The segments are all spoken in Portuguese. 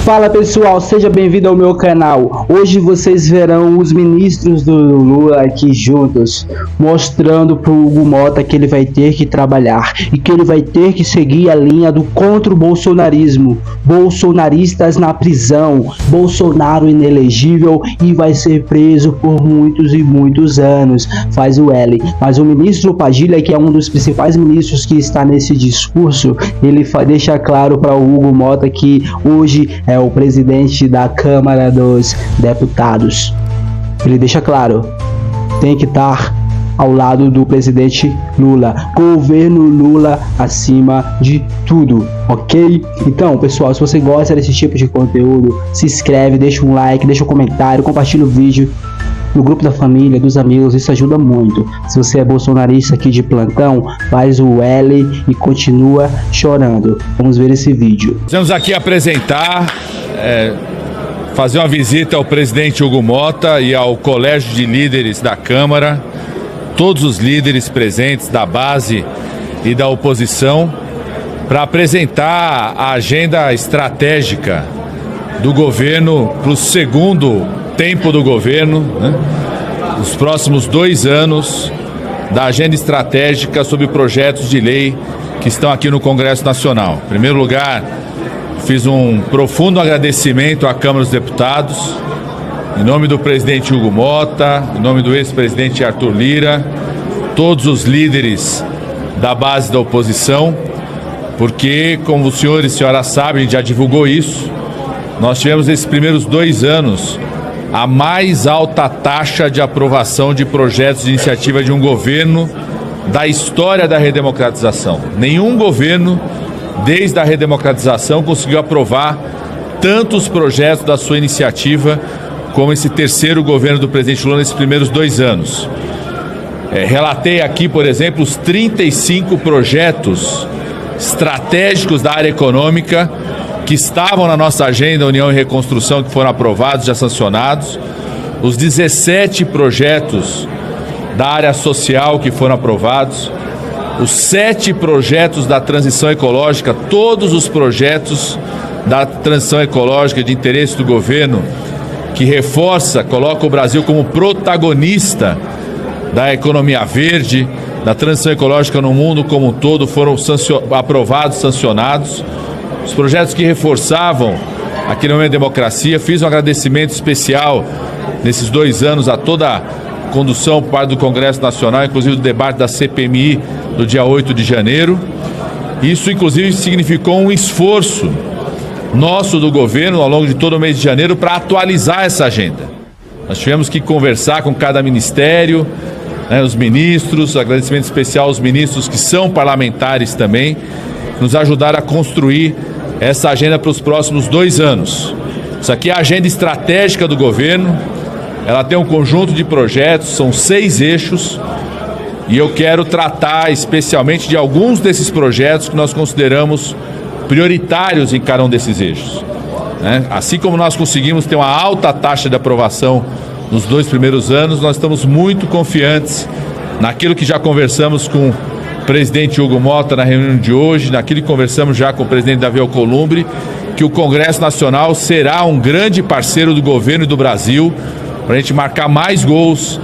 Fala pessoal, seja bem-vindo ao meu canal. Hoje vocês verão os ministros do Lula aqui juntos, mostrando pro Hugo Mota que ele vai ter que trabalhar e que ele vai ter que seguir a linha do contra o bolsonarismo. Bolsonaristas na prisão, Bolsonaro inelegível e vai ser preso por muitos e muitos anos. Faz o L. Mas o ministro Padilha, que é um dos principais ministros que está nesse discurso, ele deixa claro para o Hugo Mota que hoje é o presidente da Câmara dos Deputados. Ele deixa claro, tem que estar ao lado do presidente Lula, governo Lula acima de tudo, ok? Então, pessoal, se você gosta desse tipo de conteúdo, se inscreve, deixa um like, deixa um comentário, compartilha o vídeo no grupo da família, dos amigos, isso ajuda muito. Se você é bolsonarista aqui de plantão, faz o L e continua chorando. Vamos ver esse vídeo. Vamos aqui apresentar, fazer uma visita ao presidente Hugo Mota e ao colégio de líderes da Câmara, todos os líderes presentes da base e da oposição, para apresentar a agenda estratégica do governo para o segundo tempo do governo, os próximos 2 anos da agenda estratégica sobre projetos de lei que estão aqui no Congresso Nacional. Em primeiro lugar, fiz um profundo agradecimento à Câmara dos Deputados, em nome do presidente Hugo Mota, em nome do ex-presidente Arthur Lira, todos os líderes da base da oposição, porque, como os senhores e senhoras sabem, a gente já divulgou isso, nós tivemos esses primeiros 2 anos a mais alta taxa de aprovação de projetos de iniciativa de um governo da história da redemocratização. Nenhum governo, desde a redemocratização, conseguiu aprovar tantos projetos da sua iniciativa como esse terceiro governo do presidente Lula nesses primeiros 2 anos. Relatei aqui, por exemplo, os 35 projetos estratégicos da área econômica que estavam na nossa agenda União e Reconstrução, que foram aprovados, já sancionados, os 17 projetos da área social que foram aprovados, os 7 projetos da transição ecológica, todos os projetos da transição ecológica de interesse do governo, que reforça, coloca o Brasil como protagonista da economia verde, da transição ecológica no mundo como um todo, foram aprovados, sancionados. Os projetos que reforçavam aquele momento de democracia. Fiz um agradecimento especial nesses 2 anos a toda a condução por parte do Congresso Nacional, inclusive do debate da CPMI do dia 8 de janeiro. Isso, inclusive, significou um esforço nosso do governo ao longo de todo o mês de janeiro para atualizar essa agenda. Nós tivemos que conversar com cada ministério, os ministros, agradecimento especial aos ministros que são parlamentares também, nos ajudaram a construir essa agenda para os próximos 2 anos. Isso aqui é a agenda estratégica do governo, ela tem um conjunto de projetos, são 6 eixos, e eu quero tratar especialmente de alguns desses projetos que nós consideramos prioritários em cada um desses eixos. Assim como nós conseguimos ter uma alta taxa de aprovação nos 2 primeiros anos, nós estamos muito confiantes naquilo que já conversamos com o presidente Hugo Mota na reunião de hoje, naquilo que conversamos já com o presidente Davi Alcolumbre, que o Congresso Nacional será um grande parceiro do governo e do Brasil para a gente marcar mais gols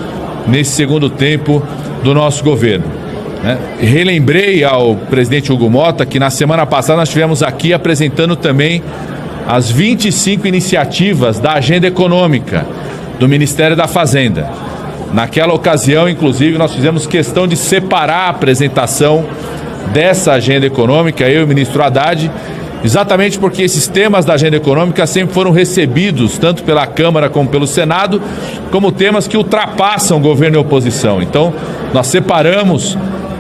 nesse segundo tempo do nosso governo. Relembrei ao presidente Hugo Mota que na semana passada nós estivemos aqui apresentando também as 25 iniciativas da agenda econômica do Ministério da Fazenda. Naquela ocasião, inclusive, nós fizemos questão de separar a apresentação dessa agenda econômica, eu e o ministro Haddad, exatamente porque esses temas da agenda econômica sempre foram recebidos, tanto pela Câmara como pelo Senado, como temas que ultrapassam governo e oposição. Então, nós separamos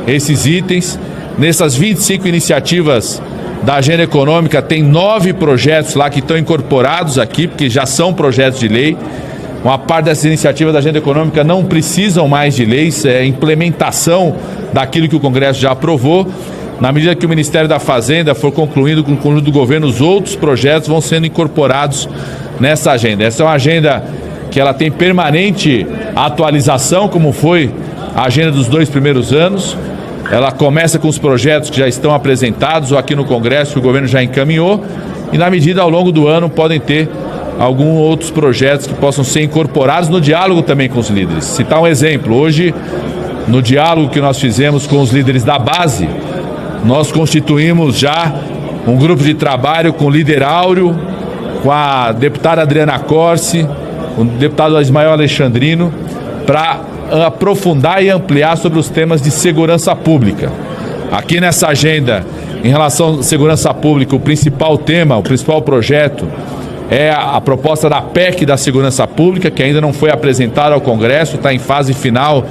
esses itens. Nessas 25 iniciativas da agenda econômica, tem 9 projetos lá que estão incorporados aqui, porque já são projetos de lei. Uma parte dessas iniciativas da agenda econômica não precisam mais de leis, é implementação daquilo que o Congresso já aprovou. Na medida que o Ministério da Fazenda for concluindo com o conjunto do governo, os outros projetos vão sendo incorporados nessa agenda. Essa é uma agenda que ela tem permanente atualização, como foi a agenda dos 2 primeiros anos. Ela começa com os projetos que já estão apresentados ou aqui no Congresso, que o governo já encaminhou, e na medida ao longo do ano podem ter alguns outros projetos que possam ser incorporados no diálogo também com os líderes. Citar um exemplo, hoje no diálogo que nós fizemos com os líderes da base, nós constituímos já um grupo de trabalho com o líder Áureo, com a deputada Adriana Corsi, o deputado Ismael Alexandrino, para aprofundar e ampliar sobre os temas de segurança pública. Aqui nessa agenda, em relação à segurança pública, o principal tema, o principal projeto é a proposta da PEC da segurança pública, que ainda não foi apresentada ao Congresso, está em fase final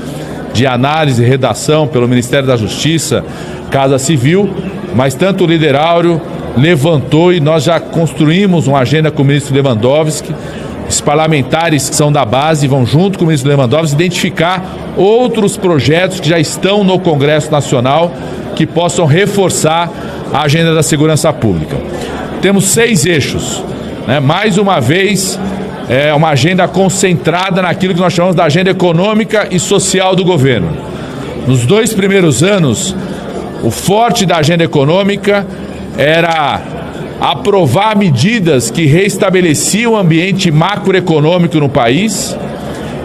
de análise e redação pelo Ministério da Justiça, Casa Civil, mas tanto o líder Áureo levantou e nós já construímos uma agenda com o ministro Lewandowski. Os parlamentares que são da base vão junto com o ministro Lewandowski identificar outros projetos que já estão no Congresso Nacional que possam reforçar a agenda da segurança pública. Temos 6 eixos, né? Mais uma vez, é uma agenda concentrada naquilo que nós chamamos da agenda econômica e social do governo. Nos 2 primeiros anos, o forte da agenda econômica era aprovar medidas que restabeleciam o ambiente macroeconômico no país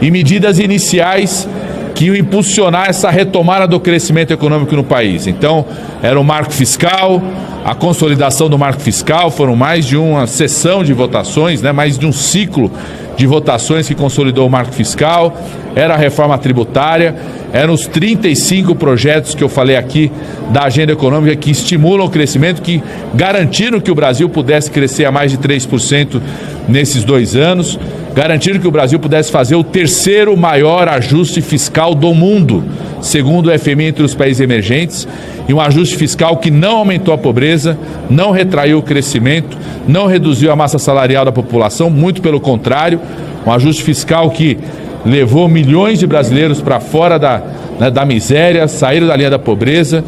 e medidas iniciais que iam impulsionar essa retomada do crescimento econômico no país. Então, era o marco fiscal, a consolidação do marco fiscal, foram mais de uma sessão de votações, né, mais de um ciclo de votações que consolidou o marco fiscal, era a reforma tributária, eram os 35 projetos que eu falei aqui da agenda econômica que estimulam o crescimento, que garantiram que o Brasil pudesse crescer a mais de 3% nesses 2 anos, garantiram que o Brasil pudesse fazer o 3º maior ajuste fiscal do mundo, segundo o FMI, entre os países emergentes, e um ajuste fiscal que não aumentou a pobreza, não retraiu o crescimento, não reduziu a massa salarial da população, muito pelo contrário, um ajuste fiscal que levou milhões de brasileiros para fora da miséria, saíram da linha da pobreza,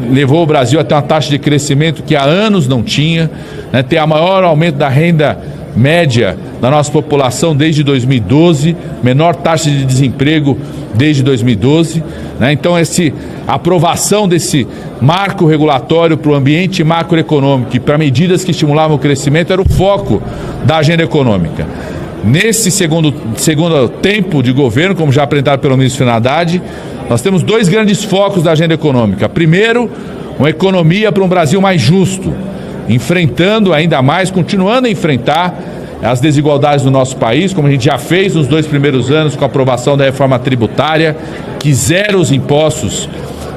levou o Brasil a ter uma taxa de crescimento que há anos não tinha, né, ter a maior aumento da renda média da nossa população desde 2012, menor taxa de desemprego desde 2012, né? Então a aprovação desse marco regulatório para o ambiente macroeconômico e para medidas que estimulavam o crescimento era o foco da agenda econômica. Nesse segundo tempo de governo, como já apresentado pelo ministro Fernando Haddad, nós temos 2 grandes focos da agenda econômica. Primeiro, uma economia para um Brasil mais justo, enfrentando ainda mais, continuando a enfrentar as desigualdades do nosso país, como a gente já fez nos 2 primeiros anos com a aprovação da reforma tributária, que zera os impostos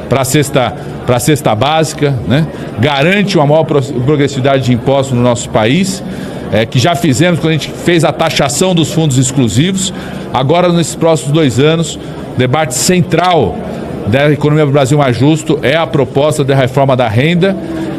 para a cesta básica, né? Garante uma maior progressividade de impostos no nosso país, que já fizemos quando a gente fez a taxação dos fundos exclusivos. Agora, nesses próximos 2 anos, o debate central da economia do Brasil mais justo é a proposta da reforma da renda,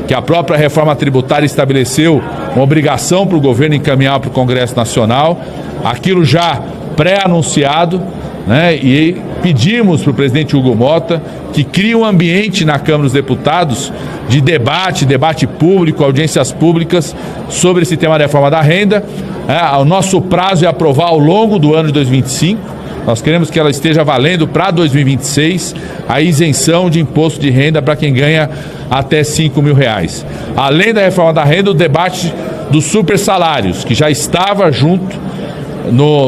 que a própria reforma tributária estabeleceu uma obrigação para o governo encaminhar para o Congresso Nacional, aquilo já pré-anunciado, né? E pedimos para o presidente Hugo Mota que crie um ambiente na Câmara dos Deputados de debate público, audiências públicas sobre esse tema da reforma da renda. O nosso prazo é aprovar ao longo do ano de 2025. Nós queremos que ela esteja valendo para 2026 a isenção de imposto de renda para quem ganha até R$5 mil. Além da reforma da renda, o debate dos super salários, que já estava junto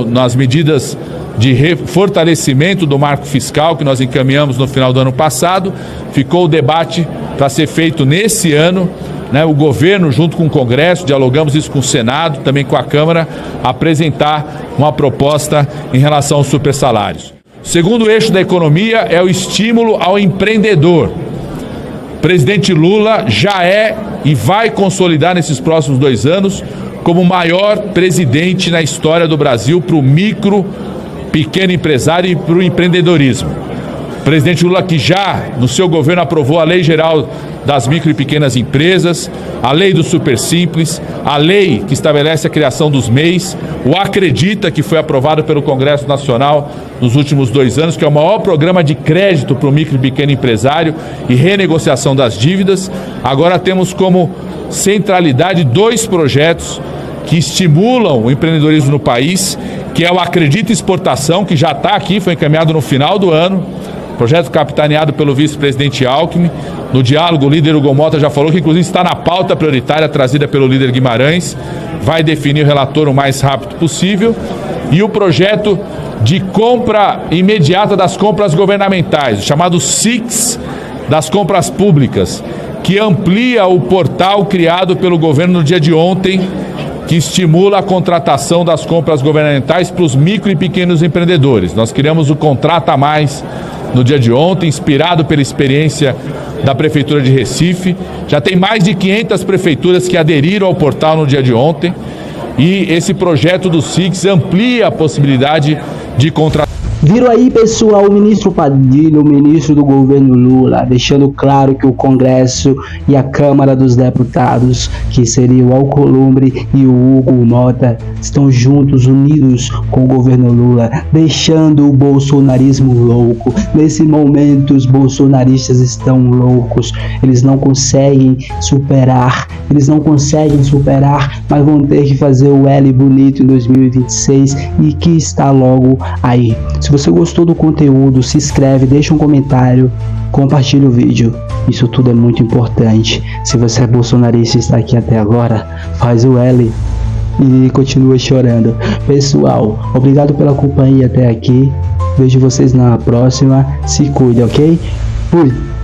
nas medidas de fortalecimento do marco fiscal que nós encaminhamos no final do ano passado. Ficou o debate para ser feito nesse ano, né? O governo, junto com o Congresso, dialogamos isso com o Senado, também com a Câmara, apresentar uma proposta em relação aos supersalários. O segundo eixo da economia é o estímulo ao empreendedor. O presidente Lula já é e vai consolidar nesses próximos 2 anos como o maior presidente na história do Brasil para o micro, pequeno empresário e para o empreendedorismo. O presidente Lula, que já no seu governo aprovou a Lei Geral das Micro e Pequenas Empresas, a Lei do Super Simples, a lei que estabelece a criação dos MEIs, o Acredita, que foi aprovado pelo Congresso Nacional nos últimos 2 anos, que é o maior programa de crédito para o micro e pequeno empresário e renegociação das dívidas. Agora temos como centralidade 2 projetos que estimulam o empreendedorismo no país, que é o Acredita Exportação, que já está aqui, foi encaminhado no final do ano, Projeto capitaneado pelo vice-presidente Alckmin. No diálogo, o líder Hugo Motta já falou que, inclusive, está na pauta prioritária trazida pelo líder Guimarães. Vai definir o relator o mais rápido possível. E o projeto de compra imediata das compras governamentais, o chamado SIX das compras públicas, que amplia o portal criado pelo governo no dia de ontem, que estimula a contratação das compras governamentais para os micro e pequenos empreendedores. Nós criamos o Contrata Mais no dia de ontem, inspirado pela experiência da Prefeitura de Recife. Já tem mais de 500 prefeituras que aderiram ao portal no dia de ontem. E esse projeto do SIX amplia a possibilidade de contratar. Viram aí, pessoal, o ministro Padilha, o ministro do governo Lula, deixando claro que o Congresso e a Câmara dos Deputados, que seria o Alcolumbre e o Hugo Motta, estão juntos, unidos com o governo Lula, deixando o bolsonarismo louco. Nesse momento, os bolsonaristas estão loucos, eles não conseguem superar, mas vão ter que fazer o L bonito em 2026 e que está logo aí. Se você gostou do conteúdo, se inscreve, deixa um comentário, compartilha o vídeo. Isso tudo é muito importante. Se você é bolsonarista e está aqui até agora, faz o L e continua chorando. Pessoal, obrigado pela companhia até aqui. Vejo vocês na próxima. Se cuide, ok? Fui!